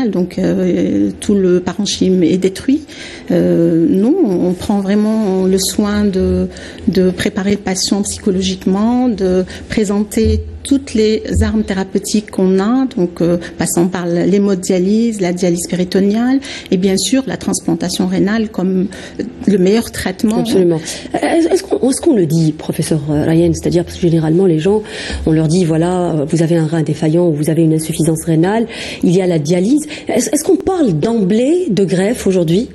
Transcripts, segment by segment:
médical, donc tout le parenchyme est détruit. Non, on prend vraiment le soin de préparer le patient psychologiquement, de présenter toutes les armes thérapeutiques qu'on a, donc passant par l'hémodialyse, la dialyse péritoniale et bien sûr la transplantation rénale comme le meilleur traitement. Absolument. Est-ce qu'on le dit, professeur Ryan, c'est-à-dire parce que généralement les gens, on leur dit voilà, vous avez un rein défaillant ou vous avez une insuffisance rénale, il y a la dialyse. Est-ce qu'on parle d'emblée de greffe aujourd'hui?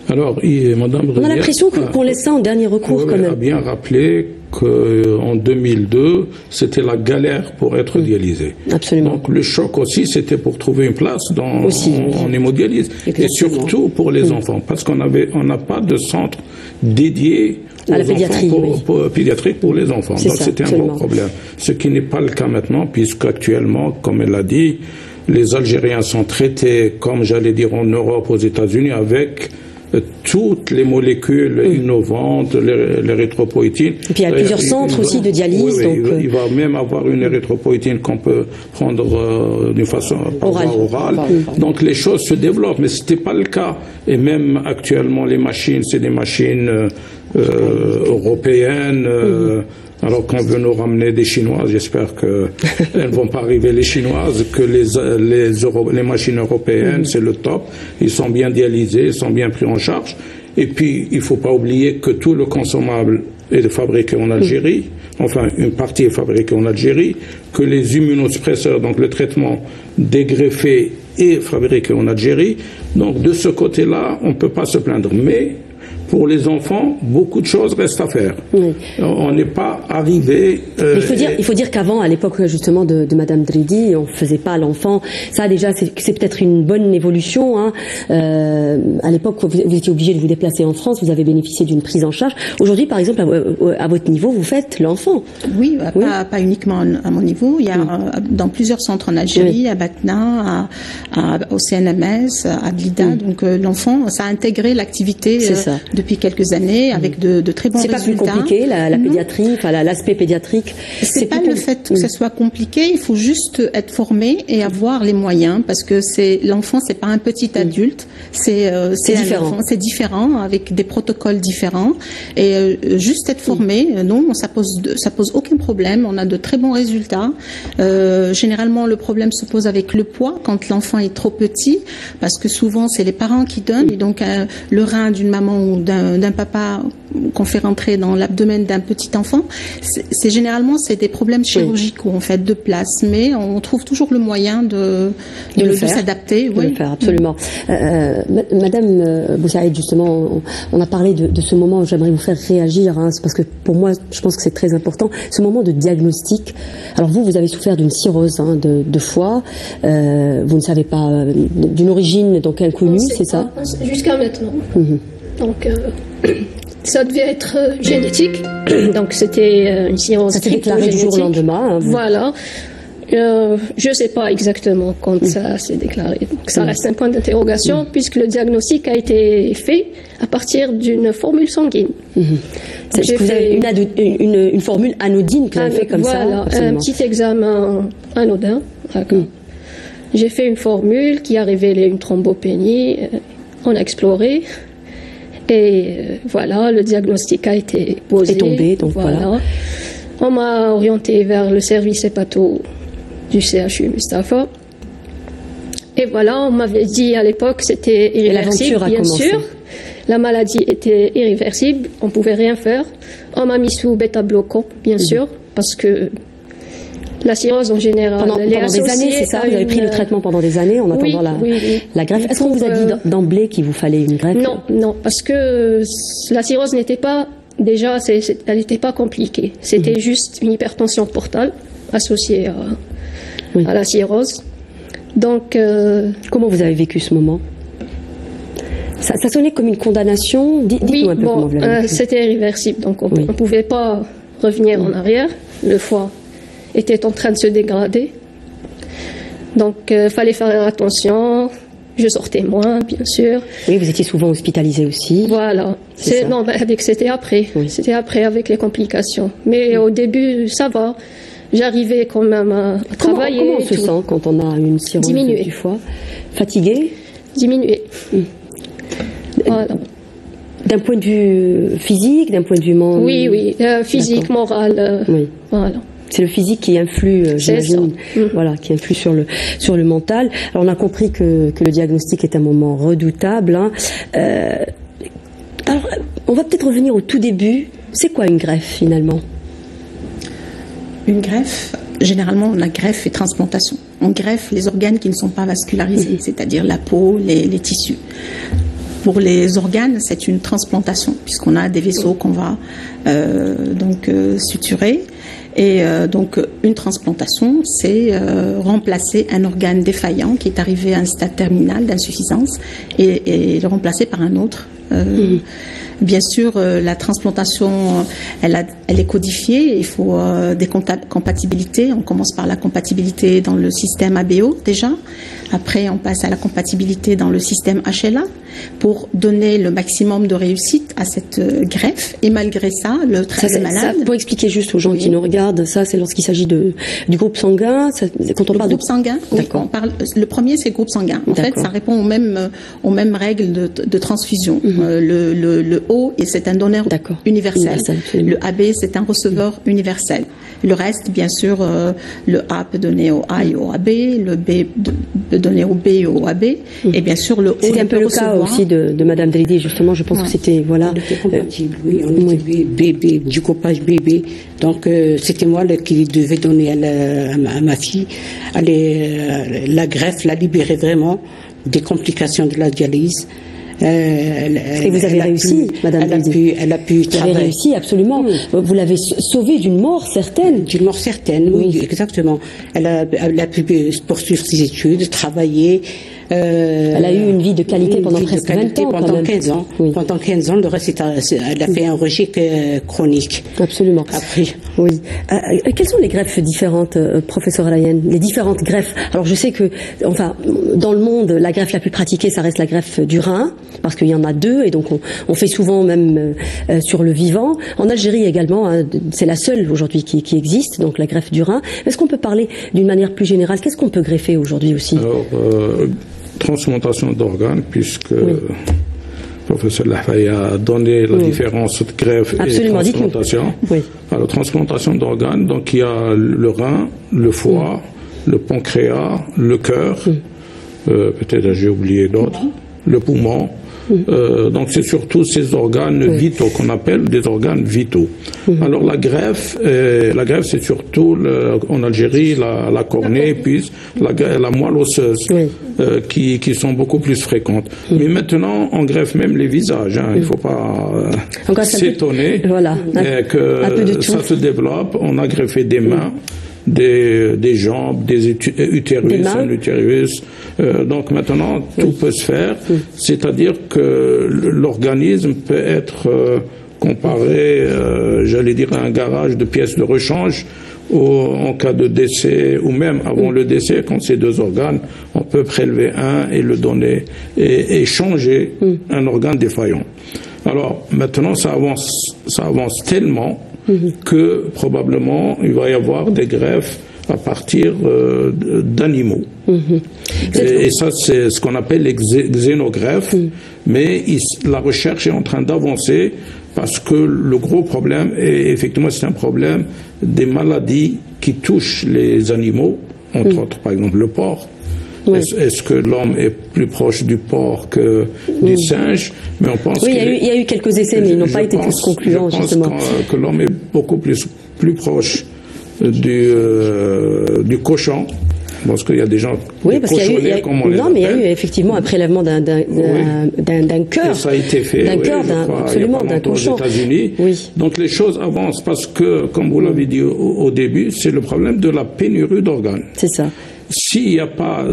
Alors, Madame on a l'impression qu'on laisse ça en dernier recours quand même. A bien rappelé qu'en 2002, c'était la galère pour être dialysé. Absolument. Donc le choc aussi, c'était pour trouver une place en hémodialyse. Exactement. Et surtout pour les enfants, parce qu'on n'a pas de centre dédié à la pédiatrie, pédiatrique pour les enfants. Donc c'était un gros problème. Ce qui n'est pas le cas maintenant, puisqu'actuellement, comme elle l'a dit, les Algériens sont traités, comme j'allais dire en Europe, aux États-Unis, avec toutes les molécules innovantes, l'érythropoïétine. Et puis il y a plusieurs centres aussi de dialyse. Donc il va même avoir une érythropoïétine qu'on peut prendre d'une façon orale. Donc les choses se développent, mais ce n'était pas le cas. Et même actuellement, les machines, c'est des machines européennes. Alors qu'on veut nous ramener des Chinoises, j'espère qu'elles ne vont pas arriver les Chinoises, que les machines européennes, c'est le top. Ils sont bien dialysés, ils sont bien pris en charge. Et puis, il ne faut pas oublier que tout le consommable est fabriqué en Algérie, enfin une partie est fabriquée en Algérie, que les immunosuppresseurs, donc le traitement des greffés, est fabriqué en Algérie. Donc de ce côté-là, on ne peut pas se plaindre. Mais pour les enfants, beaucoup de choses restent à faire. Oui. On n'est pas arrivé... il faut dire qu'avant, à l'époque justement de Madame Dridi, on ne faisait pas l'enfant. Ça déjà, c'est peut-être une bonne évolution. Hein. À l'époque, vous étiez obligé de vous déplacer en France, vous avez bénéficié d'une prise en charge. Aujourd'hui, par exemple, à votre niveau, vous faites l'enfant. Oui, pas uniquement à mon niveau. Il y a dans plusieurs centres en Algérie, à Batna, au CNMS, à Blida. Donc l'enfant, ça a intégré l'activité depuis quelques années avec de très bons résultats. C'est pas plus compliqué, la pédiatrie, enfin l'aspect pédiatrique. C'est pas le fait que ça soit compliqué, il faut juste être formé et avoir les moyens, parce que l'enfant, c'est pas un petit adulte, c'est différent, avec des protocoles différents, et juste être formé, non, ça pose aucun problème. On a de très bons résultats. Généralement, le problème se pose avec le poids quand l'enfant est trop petit, parce que souvent c'est les parents qui donnent, et donc le rein d'une maman ou d'un papa qu'on fait rentrer dans l'abdomen d'un petit enfant, généralement des problèmes chirurgicaux en fait de place, mais on trouve toujours le moyen de s'adapter. De le faire, absolument. Madame Boussaïd, justement, on a parlé de ce moment. J'aimerais vous faire réagir, hein, parce que pour moi, je pense que c'est très important. Ce moment de diagnostic. Alors vous avez souffert d'une cirrhose de foie. Vous ne savez pas d'une origine donc inconnue, c'est ça? Jusqu'à maintenant. Donc, ça devait être génétique. Donc, c'était une cirrhose. Ça s'est déclaré du jour au lendemain. Hein, voilà. Je ne sais pas exactement quand ça s'est déclaré. Donc, ça reste un point d'interrogation puisque le diagnostic a été fait à partir d'une formule sanguine. J'ai fait une formule anodine que vous avez fait comme ça. Voilà, un petit examen anodin. J'ai fait une formule qui a révélé une thrombopénie. On a exploré. Et voilà, le diagnostic a été posé. Est tombé, donc voilà. On m'a orienté vers le service hépato du CHU Mustapha. Et voilà, on m'avait dit à l'époque c'était irréversible, bien sûr. La maladie était irréversible, on ne pouvait rien faire. On m'a mis sous bêta-bloquant, bien sûr, parce que la cirrhose en général. Pendant des années, c'est ça? Vous avez pris le traitement pendant des années en attendant la greffe. Est-ce qu'on vous a dit d'emblée qu'il vous fallait une greffe? Non, parce que la cirrhose n'était pas, déjà, elle n'était pas compliquée. C'était juste une hypertension portale associée à la cirrhose. Donc, comment vous avez vécu ce moment? Ça sonnait comme une condamnation. Dites-nous un peu comment vous l'avez vécu. C'était irréversible, donc on ne pouvait pas revenir en arrière. Le foie était en train de se dégrader. Donc, il fallait faire attention. Je sortais moins, bien sûr. Oui, vous étiez souvent hospitalisé aussi. Voilà. Non, c'était après. C'était après avec les complications. Mais au début, ça va. j'arrivais quand même à travailler. Comment on se sent quand on a une cirrhose du foie? Fatigué? Diminué. Voilà. D'un point de vue physique, d'un point de vue mental? Oui, physique, moral. Oui. Voilà. C'est le physique qui influe, j'imagine, voilà, qui influe sur le mental. Alors on a compris que le diagnostic est un moment redoutable. Hein. Alors on va peut-être revenir au tout début. C'est quoi une greffe finalement? Une greffe, généralement on a greffe et transplantation. On greffe les organes qui ne sont pas vascularisés, c'est-à-dire la peau, les tissus. Pour les organes, c'est une transplantation, puisqu'on a des vaisseaux qu'on va suturer. Et donc, une transplantation, c'est remplacer un organe défaillant qui est arrivé à un stade terminal d'insuffisance et le remplacer par un autre. Bien sûr, la transplantation, elle est codifiée. Il faut des compatibilités. On commence par la compatibilité dans le système ABO déjà. Après, on passe à la compatibilité dans le système HLA pour donner le maximum de réussite à cette greffe. Et malgré ça, le très malade. Pour expliquer juste aux gens qui nous regardent, ça, c'est lorsqu'il s'agit du groupe sanguin. Quand on parle groupe sanguin, oui, le premier, c'est le groupe sanguin. En fait, ça répond aux mêmes règles de transfusion. Le O, c'est un donneur universel. Le AB, c'est un receveur universel. Le reste, bien sûr, le A peut donner au A et au AB, le B peut donner au B et au AB, et bien sûr le O. C'était un peu le cas aussi de Madame Delidi, justement. Je pense que c'était On était compatibles, oui, on était bébé, du coupage bébé. Donc c'était moi qui devais donner à ma fille la greffe, la libérer vraiment des complications de la dialyse. Et vous avez réussi, Madame Delidi. Elle a pu travailler. Vous avez réussi, absolument. Vous l'avez sauvée d'une mort certaine. D'une mort certaine, oui, exactement. Elle a pu poursuivre ses études, travailler. Elle a eu une vie de qualité pendant presque 20 ans. Pendant 15 ans. Oui. Pendant 15 ans, le reste, elle a fait un rejet chronique. Absolument. Après. Oui. Quelles sont les greffes différentes, professeur Alayen? Les différentes greffes. Alors, je sais que, enfin, dans le monde, la greffe la plus pratiquée, ça reste la greffe du rein, parce qu'il y en a deux, et donc on fait souvent même sur le vivant. En Algérie également, hein, c'est la seule aujourd'hui qui existe, donc la greffe du rein. Est-ce qu'on peut parler d'une manière plus générale? Qu'est-ce qu'on peut greffer aujourd'hui aussi? Alors, transplantation d'organes, puisque le professeur Lahfaya a donné la différence de greffe et transplantation. Oui. Alors, transplantation d'organes, donc il y a le rein, le foie, le pancréas, le cœur, peut-être j'ai oublié d'autres, le poumon. Donc c'est surtout ces organes vitaux qu'on appelle des organes vitaux. Alors la greffe c'est surtout en Algérie la cornée puis la moelle osseuse qui sont beaucoup plus fréquentes. Mais maintenant on greffe même les visages. Hein. Il ne faut pas s'étonner que ça se développe. On a greffé des mains. Des jambes, des utérus, un utérus. Donc maintenant, tout peut se faire. C'est-à-dire que l'organisme peut être comparé, j'allais dire, à un garage de pièces de rechange en cas de décès ou même avant le décès, quand c'est deux organes, on peut prélever un et le donner et changer un organe défaillant. Alors maintenant, ça avance tellement que probablement il va y avoir des greffes à partir d'animaux. Et ça, c'est ce qu'on appelle les xénogreffes. Mais la recherche est en train d'avancer parce que le gros problème, et effectivement c'est un problème des maladies qui touchent les animaux, entre autres par exemple le porc. Est-ce que l'homme est plus proche du porc que du singe? Mais on pense il y a eu quelques essais, mais ils n'ont pas été tous concluants, justement. Je pense que l'homme est beaucoup plus proche du cochon. Parce qu'il y a des gens cochonnés, comme on les appelle. Mais il y a eu effectivement un prélèvement d'un cœur. Ça a été fait, absolument, d'un cochon. aux États-Unis. Donc les choses avancent parce que, comme vous l'avez dit au début, c'est le problème de la pénurie d'organes. C'est ça. S'il n'y a pas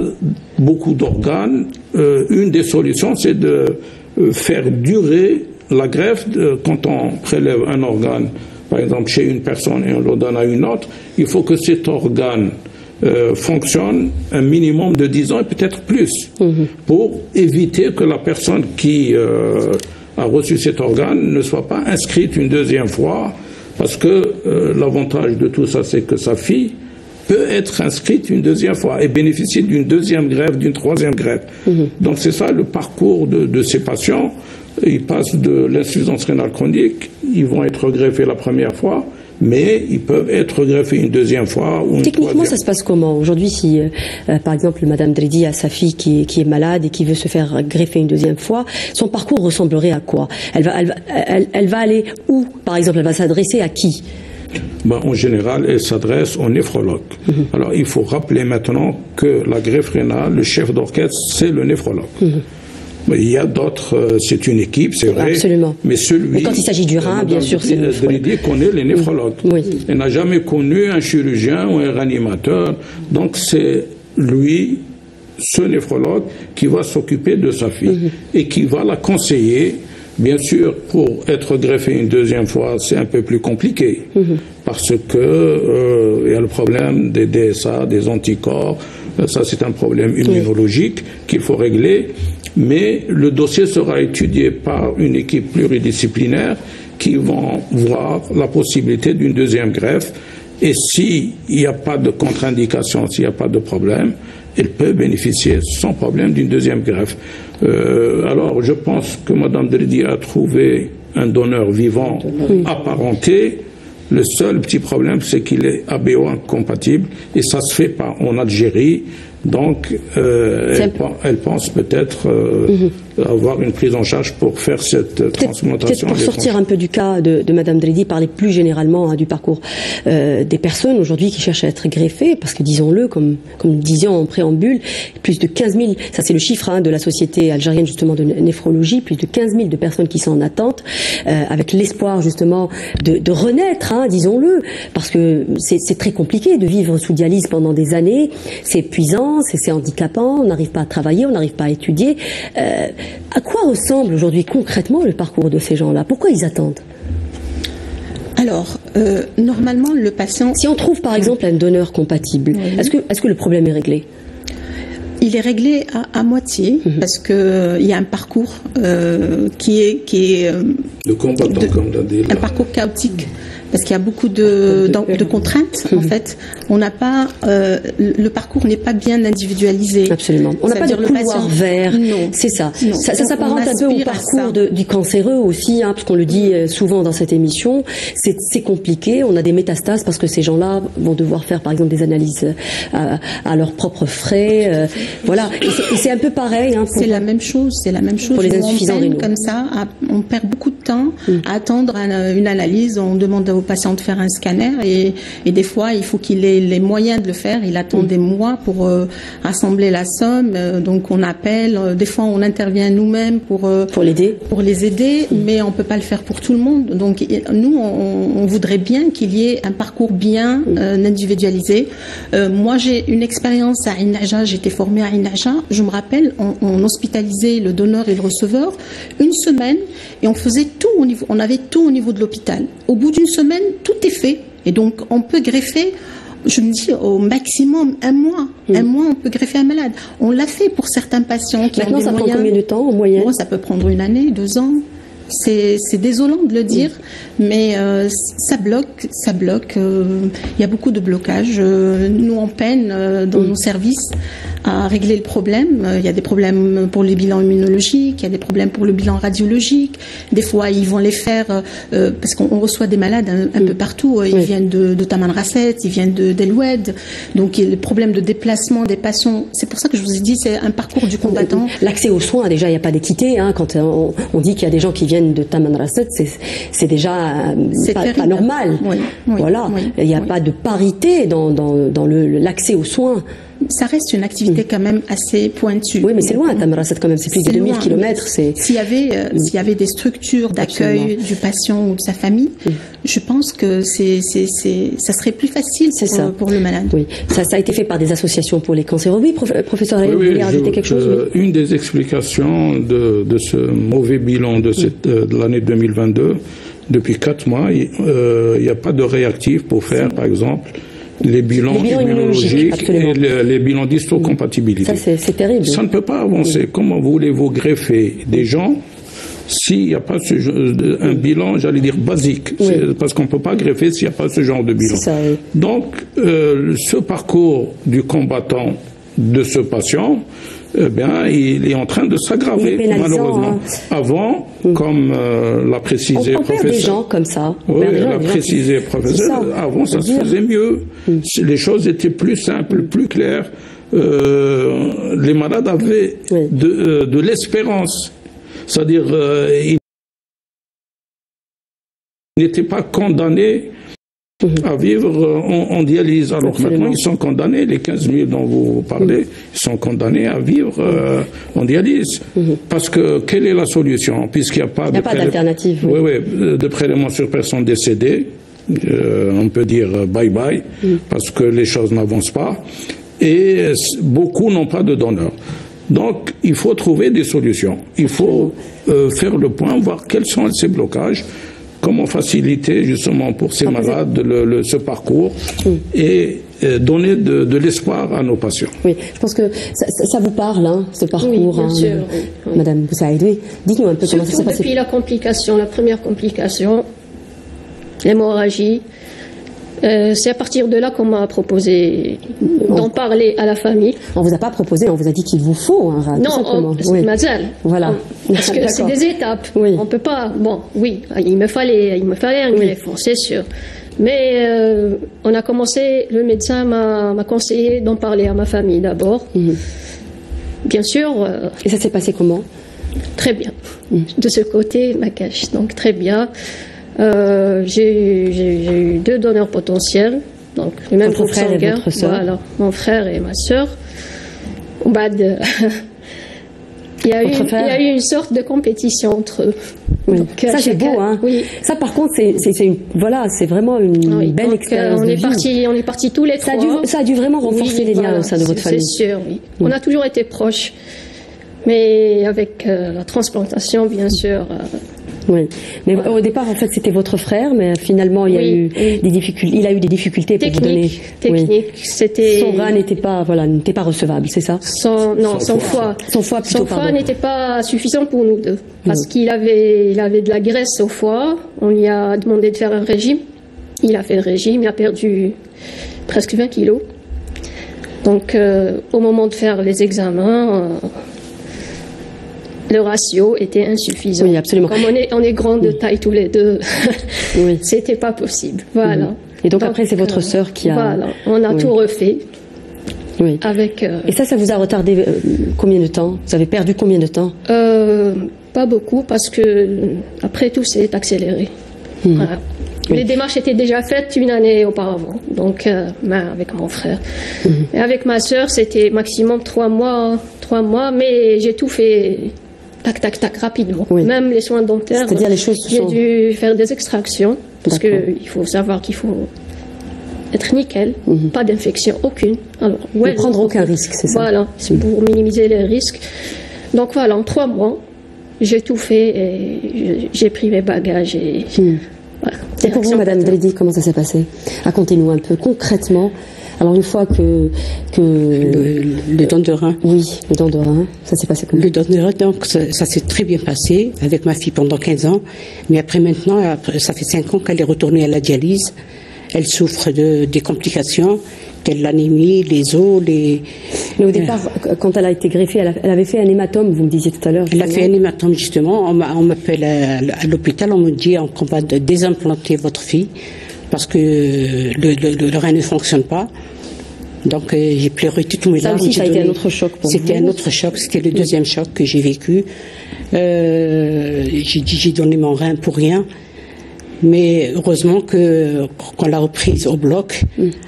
beaucoup d'organes, une des solutions, c'est de faire durer la greffe. Quand on prélève un organe, par exemple chez une personne et on le donne à une autre, il faut que cet organe fonctionne un minimum de 10 ans et peut-être plus, pour éviter que la personne qui a reçu cet organe ne soit pas inscrite une deuxième fois Parce que l'avantage de tout ça, c'est que sa fille peut être inscrite une deuxième fois et bénéficier d'une deuxième greffe, d'une troisième greffe. Donc c'est ça le parcours de ces patients. Ils passent de l'insuffisance rénale chronique, ils vont être greffés la première fois, mais ils peuvent être greffés une deuxième fois ou une Techniquement, troisième. ça se passe comment? Aujourd'hui, si, par exemple, Madame Dridi a sa fille qui est malade et qui veut se faire greffer une deuxième fois, son parcours ressemblerait à quoi? Elle va aller où? Par exemple, elle va s'adresser à qui? En général, elle s'adresse au néphrologue. Alors, il faut rappeler maintenant que la greffe rénale, le chef d'orchestre, c'est le néphrologue. Il y a d'autres, c'est une équipe, c'est vrai. Absolument. Mais quand il s'agit du rein, bien sûr, c'est le néphrologue. Dridi connaît les néphrologues. Elle n'a jamais connu un chirurgien ou un réanimateur. Donc, c'est lui, ce néphrologue, qui va s'occuper de sa fille et qui va la conseiller. Bien sûr, pour être greffé une deuxième fois, c'est un peu plus compliqué. Parce que il y a le problème des DSA, des anticorps. Ça, c'est un problème immunologique qu'il faut régler. Mais le dossier sera étudié par une équipe pluridisciplinaire qui vont voir la possibilité d'une deuxième greffe. Et s'il n'y a pas de contre-indication, s'il n'y a pas de problème, elle peut bénéficier sans problème d'une deuxième greffe. Alors, je pense que Mme Dridi a trouvé un donneur vivant apparenté. Le seul petit problème, c'est qu'il est ABO incompatible et ça se fait pas en Algérie. Donc, elle pense peut-être avoir une prise en charge pour faire cette transplantation. Pour sortir un peu du cas de Madame Dridi, parler plus généralement du parcours des personnes aujourd'hui qui cherchent à être greffées, parce que disons-le, comme nous disions en préambule, plus de 15 000, ça c'est le chiffre de la Société algérienne justement de néphrologie, plus de 15 000 de personnes qui sont en attente, avec l'espoir justement de renaître, disons-le, parce que c'est très compliqué de vivre sous dialyse pendant des années, c'est épuisant, c'est handicapant, on n'arrive pas à travailler, on n'arrive pas à étudier. À quoi ressemble aujourd'hui concrètement le parcours de ces gens-là? Pourquoi ils attendent? Alors, normalement, le patient... Si on trouve par exemple un donneur compatible, est-ce que le problème est réglé? Il est réglé à moitié, parce que il y a un parcours qui est de combattant, comme on dit, un parcours chaotique. Parce qu'il y a beaucoup de contraintes, en fait. On n'a pas, le parcours n'est pas bien individualisé. Absolument. On n'a pas de couloir vert. C'est ça. Ça s'apparente un peu au parcours du cancéreux aussi, parce qu'on le dit souvent dans cette émission. C'est compliqué. On a des métastases parce que ces gens-là vont devoir faire, par exemple, des analyses à leurs propres frais. Voilà. Et c'est un peu pareil. C'est la même chose. C'est la même chose. Pour les insuffisants rénaux. Comme ça, on perd beaucoup de temps à attendre une analyse. On demande au patient de faire un scanner et des fois il faut qu'il ait les moyens de le faire. Il attend des mois pour rassembler la somme. Donc on appelle. Des fois on intervient nous-mêmes pour les aider, mais on peut pas le faire pour tout le monde. Donc nous on voudrait bien qu'il y ait un parcours bien individualisé. Moi j'ai une expérience à Ain Naja. J'étais formée à Ain Naja. Je me rappelle, on hospitalisait le donneur et le receveur une semaine et on faisait tout au niveau. On avait tout au niveau de l'hôpital. Au bout d'une semaine, tout est fait. Et donc, on peut greffer, je me dis, au maximum un mois. Un mois, on peut greffer un malade. On l'a fait pour certains patients qui Maintenant, ont des moyens. Ça prend combien de temps, en moyenne? Ça peut prendre 1 année, 2 ans. C'est désolant de le dire, mais ça bloque. Il y a beaucoup de blocages. Nous, on peine dans nos services à régler le problème. Il y a des problèmes pour les bilans immunologiques, il y a des problèmes pour le bilan radiologique. Des fois, ils vont les faire parce qu'on reçoit des malades un peu partout. Ils viennent de Tamanrasset, ils viennent d'El Oued. Donc, il y a le problème de déplacement des patients. C'est pour ça que je vous ai dit, c'est un parcours du combattant. L'accès aux soins, déjà, il n'y a pas d'équité. Quand on dit qu'il y a des gens qui viennent de Tamanrasset, c'est déjà pas normal. Voilà. Il n'y a pas de parité dans l'accès aux soins. Ça reste une activité quand même assez pointue. Oui, mais c'est loin, Tamanrasset quand même, c'est plus de 2000 km. S'il y avait des structures d'accueil du patient ou de sa famille, je pense que ça serait plus facile pour le malade. Oui, ça a été fait par des associations pour les cancéreux. Oui, professeur Rayel, vous voulez rajouter quelque chose? Une des explications de ce mauvais bilan de l'année 2022, depuis 4 mois, il n'y a pas de réactif pour faire, par exemple, les bilans immunologiques et les bilans d'histocompatibilité. Ça, c'est terrible. Ça ne peut pas avancer. Comment voulez-vous greffer des gens s'il n'y a pas un bilan, j'allais dire basique, parce qu'on ne peut pas greffer s'il n'y a pas ce genre de bilan. Ça, oui. Donc, ce parcours du combattant de ce patient, eh bien, il est en train de s'aggraver, malheureusement. Avant, comme l'a précisé le professeur. On perd des gens comme ça. Oui, l'a précisé le professeur. Avant, ça se faisait mieux. Les choses étaient plus simples, plus claires. Les malades avaient de l'espérance. C'est-à-dire, ils n'étaient pas condamnés à vivre en dialyse. Alors maintenant, ils sont condamnés, les 15 000 dont vous parlez, ils sont condamnés à vivre en dialyse. Parce que, quelle est la solution? Puisqu'il n'y a pas d'alternative. De prélèvement sur personne décédée, on peut dire bye-bye, parce que les choses n'avancent pas. Et beaucoup n'ont pas de donneurs. Donc, il faut trouver des solutions. Il faut faire le point, voir quels sont ces blocages, comment faciliter justement pour ces malades ce parcours et donner de l'espoir à nos patients. Oui, je pense que ça vous parle, hein, ce parcours, bien sûr, Madame Boussaïd. Oui. Dites-nous un peu comment ça s'est passé. Depuis la complication, la première complication, l'hémorragie. C'est à partir de là qu'on m'a proposé d'en parler à la famille. On vous a pas proposé, on vous a dit qu'il vous faut un rat. Non, c'est Mazel. Voilà. Parce que c'est des étapes. Oui. On peut pas. Bon, oui, il me fallait un greffon, c'est sûr. Mais on a commencé. Le médecin m'a conseillé d'en parler à ma famille d'abord. Bien sûr. Et ça s'est passé comment? Très bien. De ce côté, ma cache. Donc très bien. J'ai eu 2 donneurs potentiels, donc le même groupe sanguin. Voilà, mon frère et ma sœur. Il y a eu une sorte de compétition entre eux. Oui. Donc, ça c'est beau, hein. Oui. Ça par contre c'est vraiment une belle expérience. On est partis tous les 3. Ça a dû vraiment renforcer les liens au sein de votre famille. C'est sûr, oui. On a toujours été proches, mais avec la transplantation, bien sûr. Oui, mais au départ, en fait, c'était votre frère, mais finalement, il y a eu des difficultés. Il a eu des difficultés pour vous donner. Technique, c'était. Son rein n'était pas recevable, c'est ça? Son foie. Son foie n'était pas suffisant pour nous deux, parce qu'il avait de la graisse au foie. On lui a demandé de faire un régime. Il a fait le régime, il a perdu presque 20 kilos. Donc, au moment de faire les examens. Le ratio était insuffisant. Oui, absolument. Comme on est grands de taille tous les deux, c'était pas possible. Voilà. Et donc après, c'est votre sœur qui a. Voilà, on a tout refait. Oui. Avec. Et ça vous a retardé combien de temps? Vous avez perdu combien de temps? Pas beaucoup, parce que après tout s'est accéléré. Voilà. Les démarches étaient déjà faites une année auparavant, donc avec mon frère. Et avec ma sœur, c'était maximum 3 mois, mais j'ai tout fait. Tac, rapidement. Oui. Même les soins dentaires. C'est-à-dire les choses j'ai dû faire des extractions, parce qu'il faut savoir qu'il faut être nickel, pas d'infection aucune. Alors, ne prendre aucun risque, c'est ça? Voilà, c'est pour minimiser les risques. Donc voilà, en 3 mois, j'ai tout fait et j'ai pris mes bagages et... Voilà. Et pour vous, Madame Dridi, comment ça s'est passé? Racontez-nous un peu concrètement. Alors une fois que le don de rein. Oui, le don de rein, ça s'est passé comment? Le don de rein, donc ça s'est très bien passé avec ma fille pendant 15 ans. Mais après maintenant, ça fait 5 ans qu'elle est retournée à la dialyse. Elle souffre des complications, telles l'anémie, les os, Mais au départ, quand elle a été greffée, elle avait fait un hématome, vous me disiez tout à l'heure. Elle a fait un hématome, justement. On m'appelle à l'hôpital, on me dit qu'on va désimplanter votre fille parce que le rein ne fonctionne pas. Donc j'ai pleuré toutes mes larmes. Ça aussi, ça a été un autre choc pour vous. C'était un autre choc, c'était le deuxième choc que j'ai vécu. J'ai donné mon rein pour rien. Mais heureusement qu'on l'a reprise au bloc,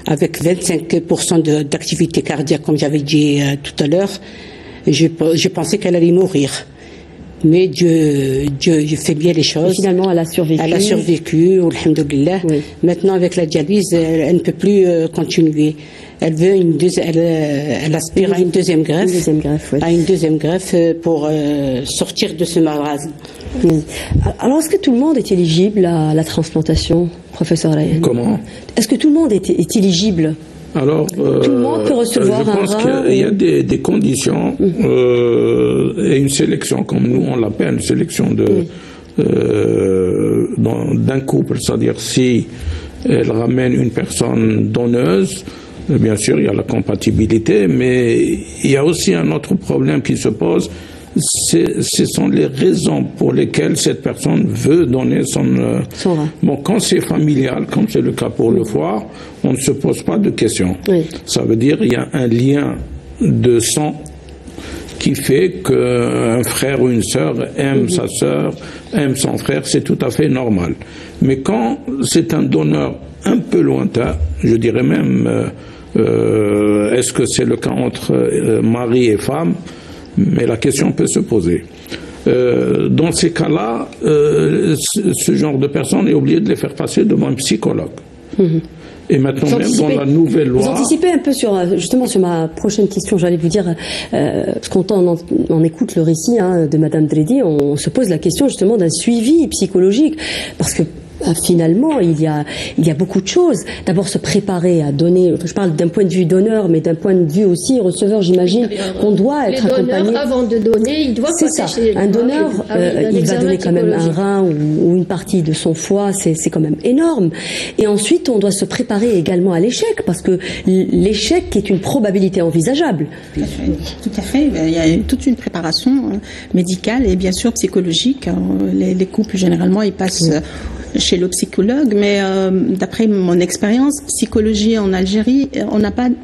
avec 25% d'activité cardiaque, comme j'avais dit tout à l'heure, je pensais qu'elle allait mourir. Mais Dieu fait bien les choses. Et finalement, elle a survécu. Elle a survécu, alhamdoulilah. Oui. Maintenant, avec la dialyse, elle ne peut plus continuer. Elle veut elle aspire à une deuxième greffe. Une deuxième greffe, oui. À une deuxième greffe pour sortir de ce marasme. Oui. Alors, est-ce que tout le monde est éligible à la transplantation, professeur Ryan? Comment? Est-ce que tout le monde est éligible Alors, tout le monde peut recevoir je pense qu'il y a des conditions et une sélection, comme nous on l'appelle, une sélection d'un couple, c'est-à-dire si elle ramène une personne donneuse, bien sûr il y a la compatibilité, mais il y a aussi un autre problème qui se pose. Ce sont les raisons pour lesquelles cette personne veut donner son rein. Bon, quand c'est familial, comme c'est le cas pour le foie, on ne se pose pas de questions. Oui. Ça veut dire qu'il y a un lien de sang qui fait qu'un frère ou une sœur aime sa sœur, aime son frère, c'est tout à fait normal. Mais quand c'est un donneur un peu lointain, je dirais même, est-ce que c'est le cas entre mari et femme? Mais la question peut se poser. Dans ces cas-là, ce genre de personnes est obligé de les faire passer devant un psychologue. Et maintenant, même dans la nouvelle loi... Vous anticipez un peu justement sur ma prochaine question. J'allais vous dire, parce qu'on écoute le récit de Madame Dredi, on se pose la question justement d'un suivi psychologique. Parce que finalement, il y a beaucoup de choses. D'abord, se préparer à donner. Je parle d'un point de vue donneur, mais d'un point de vue aussi receveur. J'imagine qu'on doit être accompagné. Avant de donner, il doit passer chez un donneur. Il va donner quand même un rein ou une partie de son foie. C'est quand même énorme. Et ensuite, on doit se préparer également à l'échec, parce que l'échec est une probabilité envisageable. Tout à fait. Il y a toute une préparation médicale et bien sûr psychologique. Les couples généralement, ils passent chez le psychologue, mais d'après mon expérience, psychologie en Algérie,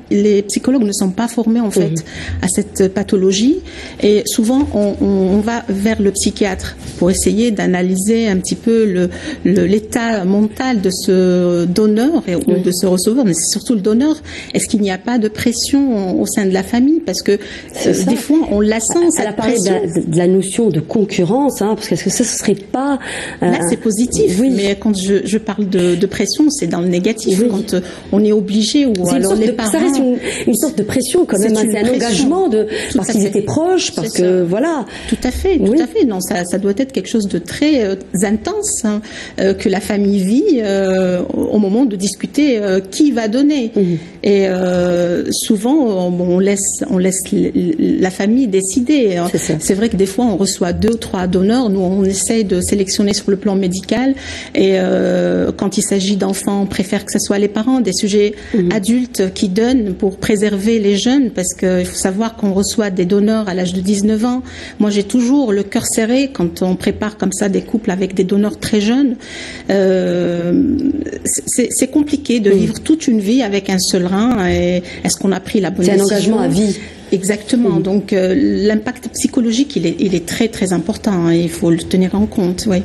les psychologues ne sont pas formés en fait à cette pathologie, et souvent on va vers le psychiatre pour essayer d'analyser un petit peu l'état mental de ce donneur ou de ce receveur, mais c'est surtout le donneur. Est-ce qu'il n'y a pas de pression au sein de la famille, parce que des fois on la sent. Elle a parlé de la notion de concurrence, parce que ce serait pas là c'est positif. Oui. Mais quand je parle de pression, c'est dans le négatif. Oui. Quand on est obligé, ou alors les parents... Ça reste une sorte de pression quand même. C'est un engagement parce qu'ils étaient proches, parce que voilà. Tout à fait, tout à fait. Non, ça doit être quelque chose de très intense que la famille vit au moment de discuter qui va donner. Et souvent, on laisse la famille décider. C'est vrai que des fois, on reçoit 2 ou 3 donneurs. Nous, on essaye de sélectionner sur le plan médical. Et quand il s'agit d'enfants, on préfère que ce soit les parents, des sujets adultes qui donnent pour préserver les jeunes, parce qu'il faut savoir qu'on reçoit des donneurs à l'âge de 19 ans. Moi, j'ai toujours le cœur serré quand on prépare comme ça des couples avec des donneurs très jeunes. C'est compliqué de vivre toute une vie avec un seul rein. Et est-ce qu'on a pris la bonne décision ? C'est un engagement à vie. Exactement. Donc l'impact psychologique, il est très très important. Il faut le tenir en compte. Oui.